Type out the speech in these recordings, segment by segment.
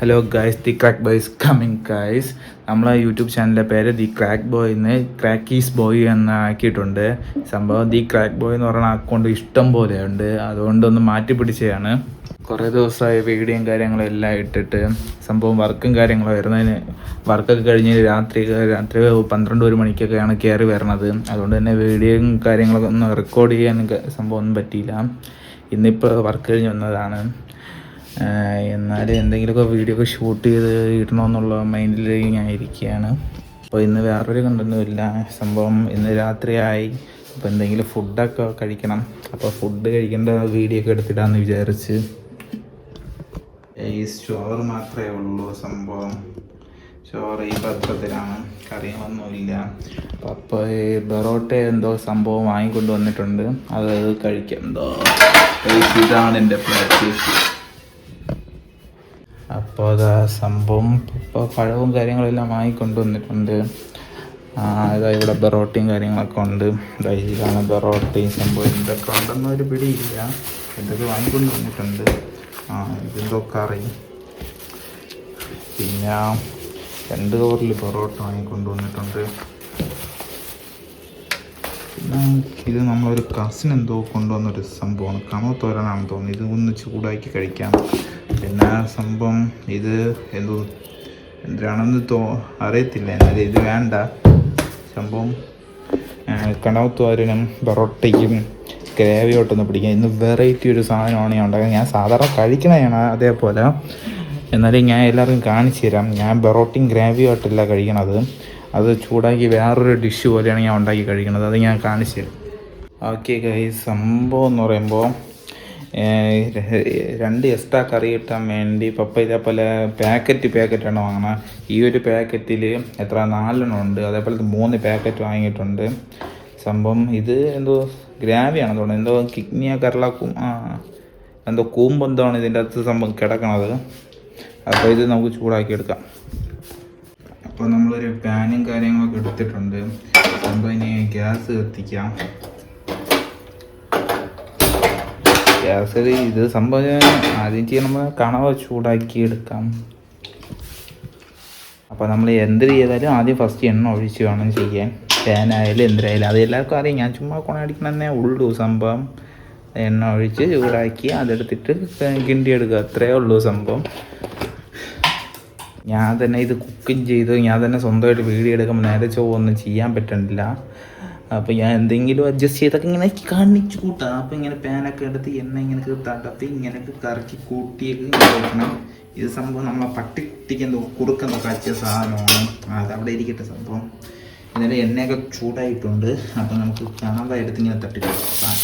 Hello guys, the crack boy is coming guys. നമ്മളെ YouTube ചാനലിൻ്റെ പേര് ദി ക്രാക്ക് ബോയ് എന്ന് ക്രാക്കീസ് ബോയ് എന്ന് ആക്കിയിട്ടുണ്ട്. സംഭവം ദി ക്രാക്ക് ബോയ് എന്ന് പറയുന്ന അക്കൗണ്ട് ഇഷ്ടം പോലെയുണ്ട്, അതുകൊണ്ടൊന്ന് മാറ്റി പിടിച്ചതാണ്. കുറേ ദിവസമായി വീഡിയോയും കാര്യങ്ങളും എല്ലാം ഇട്ടിട്ട് സംഭവം വർക്കും കാര്യങ്ങളും വരുന്നതിന് വർക്കൊക്കെ കഴിഞ്ഞ് രാത്രി 12-1 മണിക്കൊക്കെയാണ് കയറി വരണത്. അതുകൊണ്ട് തന്നെ വീഡിയോയും കാര്യങ്ങളൊക്കെ ഒന്ന് റെക്കോർഡ് ചെയ്യാൻ സംഭവം ഒന്നും പറ്റിയില്ല. ഇന്നിപ്പോൾ വർക്ക് കഴിഞ്ഞ് വന്നതാണ്. എന്നാലും എന്തെങ്കിലുമൊക്കെ വീഡിയോ ഒക്കെ ഷൂട്ട് ചെയ്ത് ഇടണമെന്നുള്ള മൈൻഡിൽ ഞാൻ ഇരിക്കുകയാണ്. അപ്പോൾ ഇന്ന് വേറൊരു കണ്ടൊന്നും ഇല്ല. സംഭവം ഇന്ന് രാത്രിയായി. അപ്പോൾ എന്തെങ്കിലും ഫുഡൊക്കെ കഴിക്കണം. അപ്പോൾ ഫുഡ് കഴിക്കേണ്ട വീഡിയോ ഒക്കെ എടുത്തിടാമെന്ന് വിചാരിച്ച്. ഈ ചോറ് മാത്രമേ ഉള്ളൂ. സംഭവം ചോറ് ഈ പത്രത്തിലാണ്, കറികളൊന്നുമില്ല. അപ്പോൾ ഈ ബെറോട്ട എന്തോ സംഭവം വാങ്ങിക്കൊണ്ട് വന്നിട്ടുണ്ട്, അത് കഴിക്കാം. എന്തോ ഇതാണ് എൻ്റെ പ്ലേറ്റ്. അപ്പോൾ അതാ സംഭവം ഇപ്പോൾ പഴവും കാര്യങ്ങളെല്ലാം വാങ്ങിക്കൊണ്ട് വന്നിട്ടുണ്ട്. ഇതാ ഇവിടെ ബെറോട്ടയും കാര്യങ്ങളൊക്കെ ഉണ്ട്. ഇതാണ് ബെറോട്ടയും സംഭവം ഇതൊക്കെ ഉണ്ടെന്ന് ഒരു പിടിയില്ല. ഇതൊക്കെ വാങ്ങിക്കൊണ്ട് വന്നിട്ടുണ്ട്. ഇതെന്തോ കറി, പിന്നെ 2 കവറിൽ പൊറോട്ട വാങ്ങിക്കൊണ്ട് വന്നിട്ടുണ്ട്. പിന്നെ ഇത് നമ്മളൊരു കസിൻ എന്തോ കൊണ്ടുവന്നൊരു സംഭവമാണ്, കണവത്തോരനാണെന്ന് തോന്നുന്നു. ഇത് ഒന്ന് ചൂടാക്കി കഴിക്കാം. പിന്നെ സംഭവം ഇത് എന്തോ എന്തിനാണെന്ന് അറിയത്തില്ല, എന്നാലും ഇത് വേണ്ട. സംഭവം കണവത്തോരനും പൊറോട്ടയ്ക്കും ഗ്രേവിയോട്ടൊന്ന് പിടിക്കാം. ഇന്ന് വെറൈറ്റി ഒരു സാധനമാണ് ഞാൻ ഉണ്ടാക്കുന്നത്. ഞാൻ സാധാരണ കഴിക്കണതാണ് അതേപോലെ, എന്നാലും ഞാൻ എല്ലാവർക്കും കാണിച്ചു തരാം. ഞാൻ പൊറോട്ടയും ഗ്രേവിയോട്ടല്ല കഴിക്കണത്, അത് ചൂടാക്കി വേറൊരു ഡിഷ് പോലെയാണ് ഞാൻ ഉണ്ടാക്കി കഴിക്കുന്നത്. അത് ഞാൻ കാണിച്ചു തരാം. ഓക്കെ ഗൈസ്, സംഭവം എന്ന് പറയുമ്പോൾ 2 എക്സ്ട്രാ കറി കിട്ടാൻ വേണ്ടി പപ്പ ഇതേപോലെ പാക്കറ്റാണ് വാങ്ങണം. ഈ ഒരു പാക്കറ്റിൽ 4 ഉണ്ട്. അതേപോലെ 3 പാക്കറ്റ് വാങ്ങിയിട്ടുണ്ട്. സംഭവം ഇത് എന്തോ ഗ്രാവിയാണെന്ന് തോന്നുന്നത്, എന്തോ കിഡ്നിയ കരളക്കും എന്തോ കൂമ്പെന്തോണ് ഇതിൻ്റെ അകത്ത് സംഭവം കിടക്കണത്. അപ്പോൾ ഇത് നമുക്ക് ചൂടാക്കി എടുക്കാം. അപ്പോൾ നമ്മളൊരു പാനും കാര്യങ്ങളൊക്കെ എടുത്തിട്ടുണ്ട്. സംഭവം ഇനി ഗ്യാസ് കത്തിക്കാം. ഗ്യാസിൽ ഇത് സംഭവം ആദ്യം ചെയ്യാൻ നമ്മൾ കണവ ചൂടാക്കി എടുക്കാം. അപ്പോൾ നമ്മൾ എന്ത് ചെയ്താലും ആദ്യം ഫസ്റ്റ് എണ്ണ ഒഴിച്ച് വേണം ചെയ്യാൻ. പാനായാലും എന്തിനായാലും അത് എല്ലാവർക്കും അറിയാം. ഞാൻ ചുമ്മാ കൊണടിക്കണമെന്നേ ഉള്ളൂ. സംഭവം എണ്ണ ഒഴിച്ച് ചൂടാക്കി അതെടുത്തിട്ട് കിണ്ടി എടുക്കുക, അത്രയേ ഉള്ളൂ സംഭവം. ഞാൻ തന്നെ ഇത് കുക്കിംഗ് ചെയ്ത് ഞാൻ തന്നെ സ്വന്തമായിട്ട് വീഡിയോ എടുക്കുമ്പോൾ നേരെ ഒന്നും ചെയ്യാൻ പറ്റണില്ല. അപ്പോൾ ഞാൻ എന്തെങ്കിലും അഡ്ജസ്റ്റ് ചെയ്തൊക്കെ ഇങ്ങനെ കാണിച്ച് കൂട്ടാം. അപ്പോൾ ഇങ്ങനെ പാനൊക്കെ എടുത്ത് എണ്ണ ഇങ്ങനെ തടത്തി ഇങ്ങനെയൊക്കെ കറക്കി കൂട്ടിയൊക്കെ വെക്കണം. ഇത് സംഭവം നമ്മളെ പട്ടിക്കുട്ടിക്ക് എന്തോ കുറുക്കെന്തോ കാച്ചിയ സാധനമാണ്, അതവിടെ ഇരിക്കട്ടെ. സംഭവം ഇതിൻ്റെ എണ്ണയൊക്കെ ചൂടായിട്ടുണ്ട്. അപ്പോൾ നമുക്ക് കണവ എടുത്ത് ഇങ്ങനെ തട്ടിക്കൊടുക്കാം.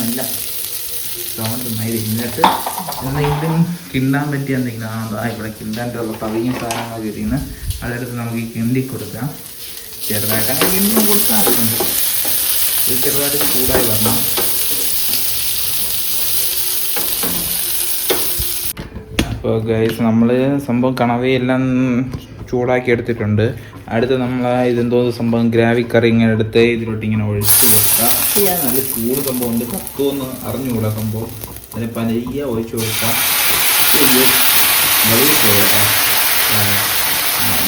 നല്ല സൗണ്ട് നന്നായി. എന്നിട്ട് എന്തെങ്കിലും കിണ്ടാൻ പറ്റിയ എന്തെങ്കിലും ഇവിടെ കിണ്ടാനുള്ള പവിഞ്ഞ സാധനങ്ങൾ കിട്ടിയെന്ന് അതെടുത്ത് നമുക്ക് കിണ്ടി കൊടുക്കാം. ചെറുതായിട്ട് അങ്ങനെ കിണ്ടി കൊടുക്കാറുണ്ട്. ഇത് ചെറുതായിട്ട് ചൂടായി വരണം. അപ്പോൾ ഗൈസ്, നമ്മൾ സംഭവം കണവയെല്ലാം ചൂടാക്കി എടുത്തിട്ടുണ്ട്. അടുത്ത് നമ്മൾ ഇതെന്തോ സംഭവം ഗ്രാവി കറി ഇങ്ങനെ എടുത്ത് ഇതിലോട്ട് ഇങ്ങനെ ഒഴിച്ച് കൊടുക്കുക. നല്ല ചൂട് സംഭവം ഉണ്ട്, കക്കുമെന്ന് അറിഞ്ഞുകൂടാ സംഭവം. അതിന് പനയ്യ ഒഴിച്ച് കൊടുക്കാം.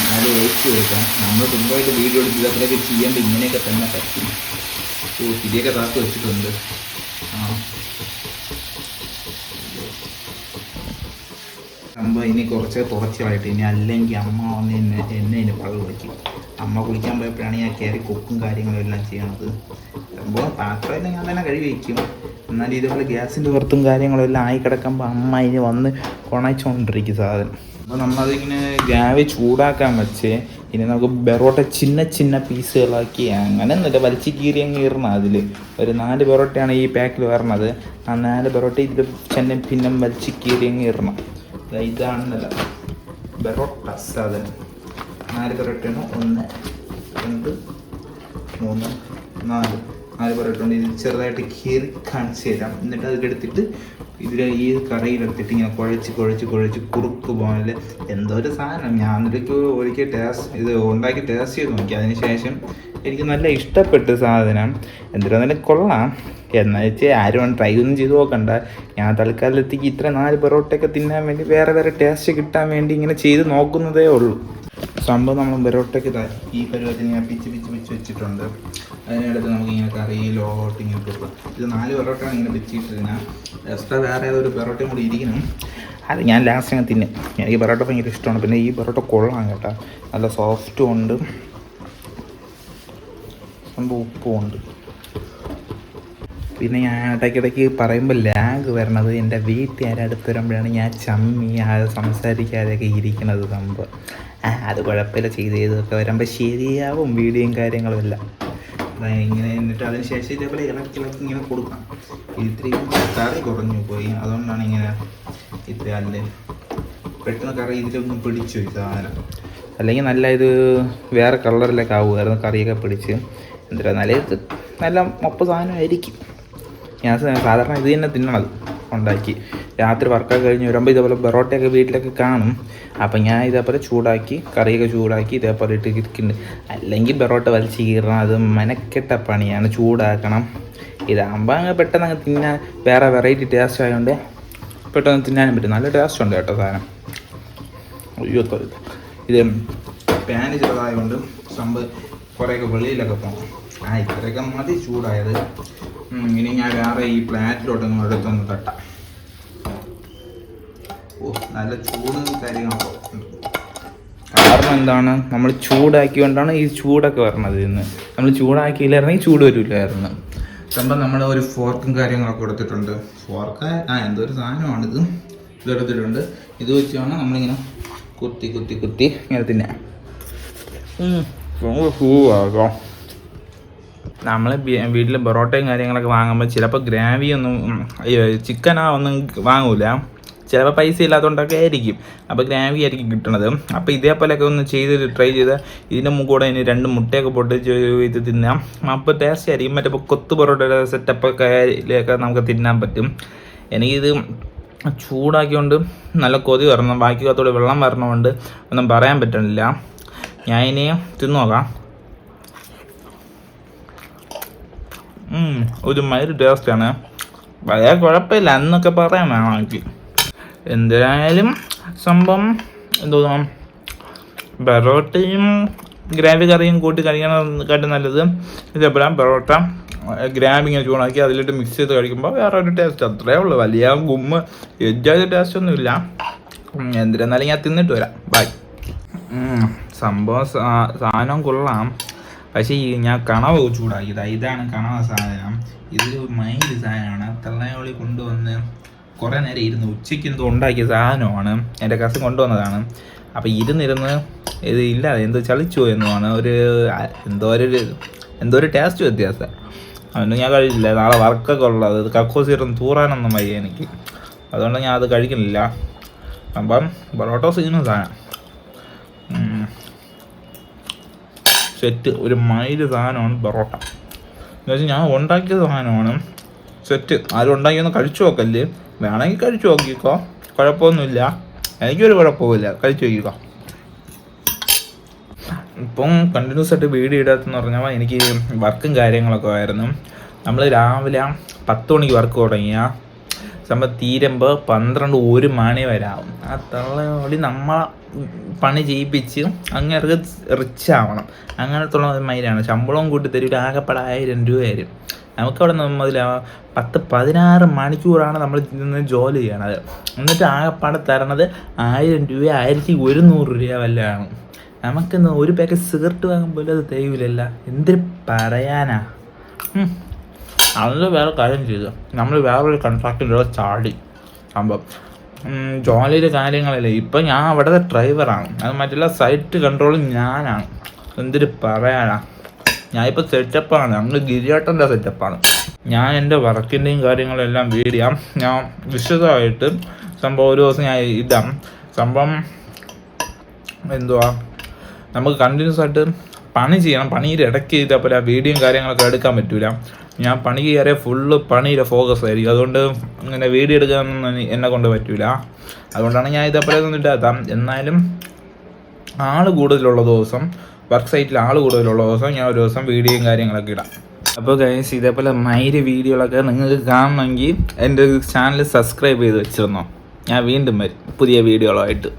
എന്നാലും ഒഴിച്ച് കൊടുക്കാം. നമ്മൾ സ്വന്തമായിട്ട് വീഡിയോ എടുത്ത് അത്രയൊക്കെ ചെയ്യുമ്പോൾ ഇങ്ങനെയൊക്കെ തന്നെ പറ്റും. തിരിയൊക്കെ താത്ത് വെച്ചിട്ടുണ്ട്. സംഭവം ഇനി കുറച്ചായിട്ട് ഇനി അല്ലെങ്കിൽ അമ്മ വന്ന് എന്നെ പള്ളി വിളിക്കും. അമ്മ കുളിക്കാൻ പോയപ്പോഴാണ് ഞാൻ കയറി കുക്കും കാര്യങ്ങളും എല്ലാം ചെയ്യണത്. സംഭവം പാത്രമെല്ലാം ഞാൻ തന്നെ കഴുകി വയ്ക്കും. എന്നാൽ ഇതുപോലെ ഗ്യാസിൻ്റെ പുറത്തും കാര്യങ്ങളും എല്ലാം ആയി കിടക്കുമ്പോൾ അമ്മ ഇനി വന്ന് കൊണച്ചുകൊണ്ടിരിക്കും സാധനം. അപ്പോൾ നമ്മളതിങ്ങനെ ഗ്യാവി ചൂടാക്കാൻ വെച്ച് ഇനി നമുക്ക് ബെറോട്ട ചിന്ന പീസുകളാക്കി അങ്ങനെ എന്നിട്ട് വലിച്ച് കീറി അങ്ങ് ഇറണം. അതിൽ ഒരു 4 ബെറോട്ടയാണ് ഈ പാക്കിൽ വരണത്. ആ 4 ബെറോട്ട ഇതിൽ പിന്നെ വലിച്ച് കീറി അങ്ങ് ഇറണം. ഇതാണെന്നല്ല ബെറോട്ട സാധനം. 4 ബെറോട്ടയാണ്. 1 2 3 4 ബെറോട്ട ഉണ്ട്. ഇത് ചെറുതായിട്ട് കീറി കാണിച്ച് തരാം. എന്നിട്ട് അതിലെടുത്തിട്ട് ഈ കറിയിലെടുത്തിട്ട് ഇങ്ങനെ കുഴച്ച് കുറുക്ക് പോലെ എന്തോ ഒരു സാധനം. ഞാൻ ഒരിക്കൽ ഇത് ഉണ്ടാക്കി ടേസ്റ്റ് ചെയ്ത് നോക്കി. അതിന് ശേഷം എനിക്ക് നല്ല ഇഷ്ടപ്പെട്ടു സാധനം. എന്തിനാണെങ്കിലും കൊള്ളാം. എന്നാൽ വെച്ചാൽ ആരും ട്രൈ ഒന്നും ചെയ്ത് നോക്കണ്ട. ഞാൻ തൽക്കാലത്തേക്ക് ഇത്ര 4 പൊറോട്ടയൊക്കെ തിന്നാൻ വേണ്ടി വേറെ ടേസ്റ്റ് കിട്ടാൻ വേണ്ടി ഇങ്ങനെ ചെയ്ത് നോക്കുന്നതേ ഉള്ളൂ. സംഭവം നമ്മൾ പൊറോട്ടയ്ക്ക് ഈ പരുവത്തിന് ഞാൻ പിച്ച് വെച്ചിട്ടുണ്ട്. അതിനടുത്ത് നമുക്കിങ്ങനെ കറിയിലോട്ട് ഇങ്ങനെ കൊടുക്കും. ഇത് 4 പൊറോട്ടയാണ് ഇങ്ങനെ പിച്ചിട്ടിരുന്നാൽ എക്സ്ട്രാ വേറെ ഏതൊരു പൊറോട്ടയും കൂടി ഇരിക്കണം. അത് ഞാൻ ലാസ്റ്റ് അങ്ങ് തിന്നും. എനിക്ക് പൊറോട്ട ഭയങ്കര ഇഷ്ടമാണ്. പിന്നെ ഈ പൊറോട്ട കൊള്ളാം കേട്ടോ, നല്ല സോഫ്റ്റും ഉണ്ട്, സംഭവം ഉപ്പും ഉണ്ട്. പിന്നെ ഞാൻ ഇടയ്ക്കിടയ്ക്ക് പറയുമ്പോൾ ലാഗ് വരണത് എൻ്റെ വീട്ടുകാരടുത്ത് വരുമ്പോഴാണ് ഞാൻ ചമ്മി സംസാരിക്കാതെയൊക്കെ ഇരിക്കുന്നത്. സംഭവം അത് കുഴപ്പമില്ല, ചെയ്തൊക്കെ വരുമ്പോൾ ശരിയാവും വീഡിയോയും കാര്യങ്ങളും എല്ലാം. അതായത് ഇങ്ങനെ എന്നിട്ട് അതിന് ശേഷം ഇതേപോലെ ഇളക്കി ഇങ്ങനെ കൊടുക്കണം. ഇത്രയും കറി കുറഞ്ഞു പോയി, അതുകൊണ്ടാണ് ഇങ്ങനെ ഇത്ര അല്ലേ പെട്ടെന്ന് കറി ഇതിലൊന്നും പിടിച്ചു ഈ സാധനം. അല്ലെങ്കിൽ നല്ല ഇത് വേറെ കളറിലൊക്കെ ആവുമായിരുന്നു കറിയൊക്കെ പിടിച്ച്. എന്നിട്ട് നല്ല മൊപ്പ സാധനമായിരിക്കും. ഞാൻ സാധാരണ ഇത് തന്നെ തിന്നണത് ഉണ്ടാക്കി. രാത്രി വർക്കൊക്കെ കഴിഞ്ഞ് വരുമ്പോൾ ഇതേപോലെ പൊറോട്ടയൊക്കെ വീട്ടിലൊക്കെ കാണും. അപ്പം ഞാൻ ഇതേപോലെ ചൂടാക്കി കറിയൊക്കെ ചൂടാക്കി ഇതേപോലെ ഇരിക്കുന്നുണ്ട്. അല്ലെങ്കിൽ പൊറോട്ട വലിച്ച് കീറണം, അത് മെനക്കെട്ട പണിയാണ്, ചൂടാക്കണം. ഇതാകുമ്പോൾ അങ്ങ് പെട്ടെന്ന് അങ്ങ് തിന്നാൻ വേറെ വെറൈറ്റി ടേസ്റ്റ് ആയതുകൊണ്ട് പെട്ടെന്ന് തിന്നാനും പറ്റും. നല്ല ടേസ്റ്റ് ഉണ്ട് കേട്ടോ സാധനം. അയ്യോ ഇത് പാന് ചെറുതായതുകൊണ്ട് സംഭവം കുറേയൊക്കെ വെളിയിലൊക്കെ പോകണം. ഇത്രയൊക്കെ മതി ചൂടായത്. ഇനി ഞാൻ വേറെ ഈ പ്ലാറ്റിലോട്ടൊന്നും എടുത്തൊന്ന് തട്ടാം. നല്ല ചൂടും കാര്യങ്ങളൊക്കെ ഉണ്ട്. കാരണം എന്താണ്, നമ്മൾ ചൂടാക്കിക്കൊണ്ടാണ് ഈ ചൂടൊക്കെ വരണത്. ഇന്ന് നമ്മൾ ചൂടാക്കിയില്ലായിരുന്നെങ്കിൽ ചൂട് വരില്ലായിരുന്നു. സംഭവം നമ്മൾ ഒരു ഫോർക്കും കാര്യങ്ങളൊക്കെ എടുത്തിട്ടുണ്ട്. ഫോർക്ക് എന്തോ ഒരു സാധനമാണിത്, ഇതെടുത്തിട്ടുണ്ട്. ഇത് വെച്ചാണ് നമ്മളിങ്ങനെ കുത്തി ഇങ്ങനെ തിന്നാം. ആകാം. നമ്മൾ വീട്ടിൽ പൊറോട്ടയും കാര്യങ്ങളൊക്കെ വാങ്ങുമ്പോൾ ചിലപ്പോൾ ഗ്രാവിയൊന്നും ചിക്കനൊന്നും വാങ്ങൂല. ചിലപ്പോൾ പൈസ ഇല്ലാത്തതുകൊണ്ടൊക്കെ ആയിരിക്കും. അപ്പോൾ ഗ്രാവി ആയിരിക്കും കിട്ടണത്. അപ്പോൾ ഇതേപോലെയൊക്കെ ഒന്ന് ട്രൈ ചെയ്ത് ഇതിൻ്റെ കൂടെ ഇനി 2 മുട്ടയൊക്കെ പൊട്ടിച്ച് ഇത് തിന്നാം. അപ്പോൾ ടേസ്റ്റ് ആയിരിക്കും. മറ്റേ കൊത്തു പൊറോട്ടയുടെ സെറ്റപ്പൊക്കെ നമുക്ക് തിന്നാൻ പറ്റും. എനിക്കിത് ചൂടാക്കിക്കൊണ്ട് നല്ല കൊതി വരണം, ബാക്കി കത്തോടെ വെള്ളം വരണമുണ്ട്, ഒന്നും പറയാൻ പറ്റണില്ല. ഞാൻ ഇനി തിന്നു നോക്കാം. ഒരു മൈൽഡ് ടേസ്റ്റാണ്, വളരെ കുഴപ്പമില്ല എന്നൊക്കെ പറയാൻ വേണമെങ്കിൽ. എന്തായാലും സംഭവം എന്തോന്നാ, പൊറോട്ടയും ഗ്രാവി കറിയും കൂട്ടി കഴിക്കണക്കാട്ടും നല്ലത് ഇതേപോലെ പൊറോട്ട ഗ്രാവി ഇങ്ങനെ ചൂടാക്കി അതിലിട്ട് മിക്സ് ചെയ്ത് കഴിക്കുമ്പോൾ വേറെ ഒരു ടേസ്റ്റ്. അത്രേ ഉള്ളൂ, വലിയ എജ്ജായ ടേസ്റ്റ് ഒന്നുമില്ല. എന്തിരുന്നാലും ഞാൻ തിന്നിട്ട് വരാം. ബൈ. സംഭവം സാധനം കൊള്ളാം. പക്ഷേ ഞാൻ കണവ് ചൂടാക്കിയതാണ്. ഇതാണ് കണവ സാധനം. ഇതൊരു മൈൽഡ് സാധനമാണ്. തള്ളയോളി കൊണ്ടുവന്ന് കുറേ നേരം ഇരുന്ന് ഉച്ചയ്ക്ക് എന്തോ ഉണ്ടാക്കിയ സാധനമാണ്. എൻ്റെ കസിൻ കൊണ്ടുവന്നതാണ്. അപ്പോൾ ഇരുന്ന് ഇത് ഇല്ലാതെ എന്തോ ചളിച്ചു എന്നുമാണ്. എന്തോ ഒരു ടേസ്റ്റ് വ്യത്യാസം. അതുകൊണ്ട് ഞാൻ കഴിച്ചില്ല. നാളെ വർക്കൊക്കെ ഉള്ളത്, കക്കോസ് ഇരുന്ന് തൂറാനൊന്നും വയ്യ എനിക്ക്. അതുകൊണ്ട് ഞാൻ അത് കഴിക്കുന്നില്ല. അപ്പം പൊറോട്ട സീനും സാധനം സെറ്റ്. ഒരു മൈൽഡ് സാധനമാണ് പൊറോട്ട. എന്ന് വെച്ചാൽ ഞാൻ ഉണ്ടാക്കിയ സാധനമാണ് സെറ്റ്. ആരും ഉണ്ടാക്കിയൊന്ന് കഴിച്ചു നോക്കല്ലേ, വേണമെങ്കിൽ കഴിച്ചു നോക്കിക്കോ, കുഴപ്പമൊന്നുമില്ല. എനിക്കൊരു കുഴപ്പമില്ല, കഴിച്ചു നോക്കിക്കോ. ഇപ്പം കണ്ടിന്യൂസ് ആയിട്ട് വീഡിയോ ഇടാത്തെന്ന് പറഞ്ഞാൽ എനിക്ക് വർക്കും കാര്യങ്ങളൊക്കെ ആയിരുന്നു. നമ്മൾ രാവിലെ 10 മണിക്ക് വർക്ക് തുടങ്ങിയാൽ സംഭവം തീരുമ്പോൾ 12-1 മണി വരെ ആവും. ആ തള്ളി നമ്മളെ പണി ചെയ്യിപ്പിച്ച് അങ്ങനെ റിച്ച് ആവണം. അങ്ങനത്തുള്ള മൈലാണ്. ശമ്പളവും കൂട്ടി തരും. ആകെപ്പാടെ 1000 രൂപ വരും. നമുക്കവിടെ മുതൽ 10-16 മണിക്കൂറാണ് നമ്മൾ നിന്ന് ജോലി ചെയ്യണത്. എന്നിട്ട് ആകെപ്പാടെ തരണത് 1000 രൂപ, 1100 രൂപ വല്ലതാണ്. നമുക്കിന്ന് ഒരു പാക്കറ്റ് സിഗരറ്റ് വാങ്ങുമ്പോൾ അത് തികയില്ല. എന്തൊരു പറയാനാ. അതിൽ വേറെ കാര്യം ചെയ്തു, നമ്മൾ വേറൊരു കോൺട്രാക്റ്റിലൂടെ ചാടി. സംഭവം ജോലിയുടെ കാര്യങ്ങളല്ലേ. ഇപ്പം ഞാൻ അവിടുത്തെ ഡ്രൈവറാണ്, അത് മറ്റുള്ള സൈറ്റ് കൺട്രോളും ഞാനാണ്. എന്തൊരു പറയാനാ. ഞാനിപ്പോൾ സെറ്റപ്പാണ്, നമ്മൾ ഗിരിയാട്ടൻ്റെ സെറ്റപ്പാണ്. ഞാൻ എൻ്റെ വർക്കിൻ്റെയും കാര്യങ്ങളെല്ലാം വീഡിയോ ഞാൻ വിശദമായിട്ട് സംഭവം ഒരു ദിവസം ഞാൻ ഇടാം. സംഭവം എന്തുവാ, നമുക്ക് കണ്ടിന്യൂസ് ആയിട്ട് പണി ചെയ്യണം. പണിയുടെ ഇടയ്ക്ക് ഇതേപോലെ വീഡിയോയും കാര്യങ്ങളൊക്കെ എടുക്കാൻ പറ്റില്ല. ഞാൻ പണി കയറിയ ഫുള്ള് പണിയുടെ ഫോക്കസ് ആയിരിക്കും. അതുകൊണ്ട് ഇങ്ങനെ വീഡിയോ എടുക്കാനൊന്നും എന്നെ കൊണ്ട് പറ്റില്ല. അതുകൊണ്ടാണ് ഞാൻ ഇതേപോലെ ഒന്നും ഇടാത്ത. എന്നാലും ആൾ കൂടുതലുള്ള ദിവസം വർക്ക് സൈറ്റിൽ ആൾ കൂടുതലുള്ള ദിവസം ഞാൻ ഒരു ദിവസം വീഡിയോയും കാര്യങ്ങളൊക്കെ ഇടാം. അപ്പോൾ ഗൈസ് ഇതേപോലെ മൈര് വീഡിയോകളൊക്കെ നിങ്ങൾക്ക് കാണണമെങ്കിൽ എൻ്റെ ചാനൽ സബ്സ്ക്രൈബ് ചെയ്ത് വെച്ചിരുന്നോ. ഞാൻ വീണ്ടും വരും പുതിയ വീഡിയോകളായിട്ട്.